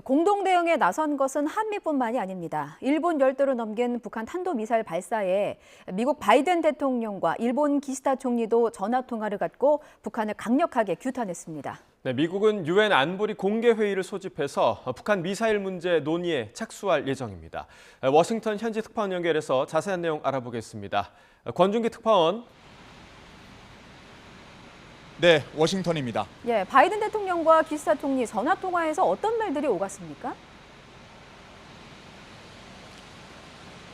공동 대응에 나선 것은 한미뿐만이 아닙니다. 일본 열도를 넘긴 북한 탄도미사일 발사에 미국 바이든 대통령과 일본 기시다 총리도 전화 통화를 갖고 북한을 강력하게 규탄했습니다. 네, 미국은 유엔 안보리 공개회의를 소집해서 북한 미사일 문제 논의에 착수할 예정입니다. 워싱턴 현지 특파원 연결해서 자세한 내용 알아보겠습니다. 권준기 특파원. 네, 워싱턴입니다. 예, 바이든 대통령과 기시다 총리 전화 통화에서 어떤 말들이 오갔습니까?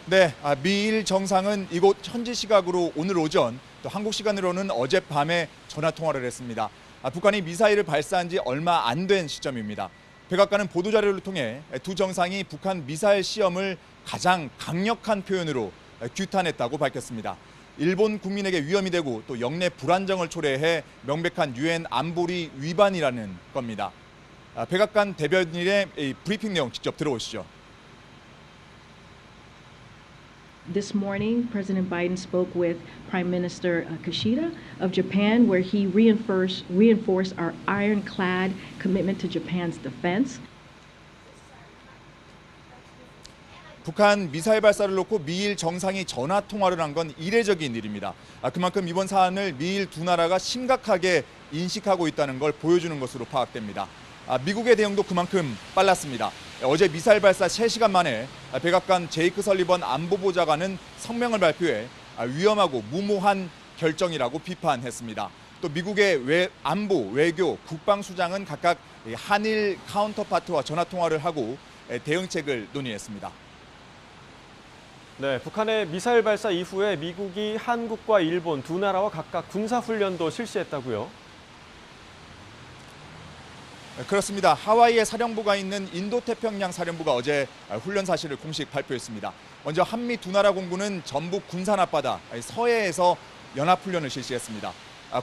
네, 미일 정상은 이곳 현지 시각으로 오늘 오전, 또 한국 시간으로는 어젯밤에 전화 통화를 했습니다. 북한이 미사일을 발사한 지 얼마 안 된 시점입니다. 백악관은 보도자료를 통해 두 정상이 북한 미사일 시험을 가장 강력한 표현으로 규탄했다고 밝혔습니다. 일본 국민에게 위험이 되고 또 영내 불안정을 초래해 명백한 유엔 안보리 위반이라는 겁니다. 백악관 대변인의 브리핑 내용 직접 들어오시죠. This morning, President Biden spoke with Prime Minister Kishida of Japan, where he reinforced our ironclad commitment to Japan's defense. 북한 미사일 발사를 놓고 미일 정상이 전화 통화를 한 건 이례적인 일입니다. 그만큼 이번 사안을 미일 두 나라가 심각하게 인식하고 있다는 걸 보여주는 것으로 파악됩니다. 미국의 대응도 그만큼 빨랐습니다. 어제 미사일 발사 3시간 만에 백악관 제이크 설리번 안보보좌관은 성명을 발표해 위험하고 무모한 결정이라고 비판했습니다. 또 미국의 안보, 외교, 국방수장은 각각 한일 카운터파트와 전화 통화를 하고 대응책을 논의했습니다. 네, 북한의 미사일 발사 이후에 미국이 한국과 일본 두 나라와 각각 군사훈련도 실시했다고요? 그렇습니다. 하와이에 사령부가 있는 인도태평양 사령부가 어제 훈련 사실을 공식 발표했습니다. 먼저 한미 두 나라 공군은 전북 군산 앞바다 서해에서 연합훈련을 실시했습니다.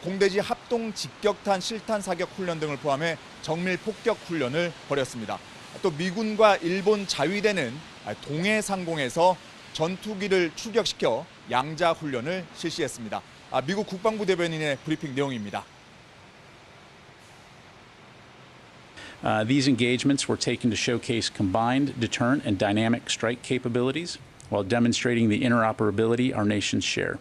공대지 합동 직격탄 실탄 사격 훈련 등을 포함해 정밀 폭격 훈련을 벌였습니다. 또 미군과 일본 자위대는 동해 상공에서 전투기를 출격시켜 양자 훈련을 실시했습니다. 미국 국방부 대변인의 브리핑 내용입니다. These engagements were taken to showcase combined deterrent and dynamic strike capabilities while demonstrating the interoperability our nations share.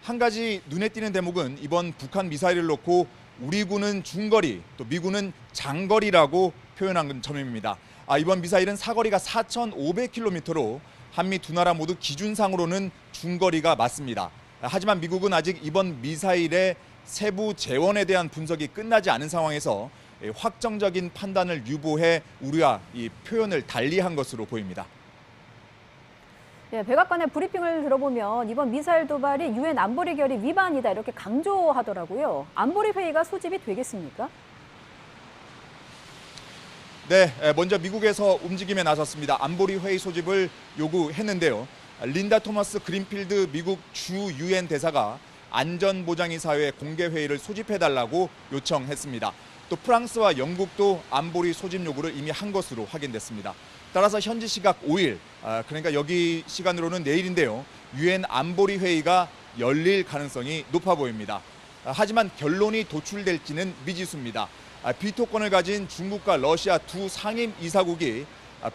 한 가지 눈에 띄는 대목은 이번 북한 미사일을 놓고 우리 군은 중거리, 또 미군은 장거리라고 표현한 점입니다. 이번 미사일은 사거리가 4,500km로 한미 두 나라 모두 기준상으로는 중거리가 맞습니다. 하지만 미국은 아직 이번 미사일의 세부 재원에 대한 분석이 끝나지 않은 상황에서 확정적인 판단을 유보해 우리와 이 표현을 달리한 것으로 보입니다. 예, 백악관의 브리핑을 들어보면 이번 미사일 도발이 유엔 안보리 결의 위반이다 이렇게 강조하더라고요. 안보리 회의가 소집이 되겠습니까? 네, 먼저 미국에서 움직임에 나섰습니다. 안보리 회의 소집을 요구했는데요. 린다 토머스 그린필드 미국 주 유엔 대사가 안전보장이사회 공개회의를 소집해달라고 요청했습니다. 또 프랑스와 영국도 안보리 소집 요구를 이미 한 것으로 확인됐습니다. 따라서 현지 시각 5일, 그러니까 여기 시간으로는 내일인데요. 유엔 안보리 회의가 열릴 가능성이 높아 보입니다. 하지만 결론이 도출될지는 미지수입니다. 비토권을 가진 중국과 러시아 두 상임 이사국이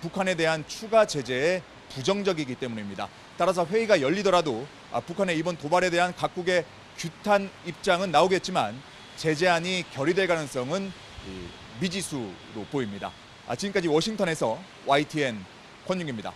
북한에 대한 추가 제재에 부정적이기 때문입니다. 따라서 회의가 열리더라도 북한의 이번 도발에 대한 각국의 규탄 입장은 나오겠지만 제재안이 결의될 가능성은 미지수로 보입니다. 지금까지 워싱턴에서 YTN 권윤기입니다.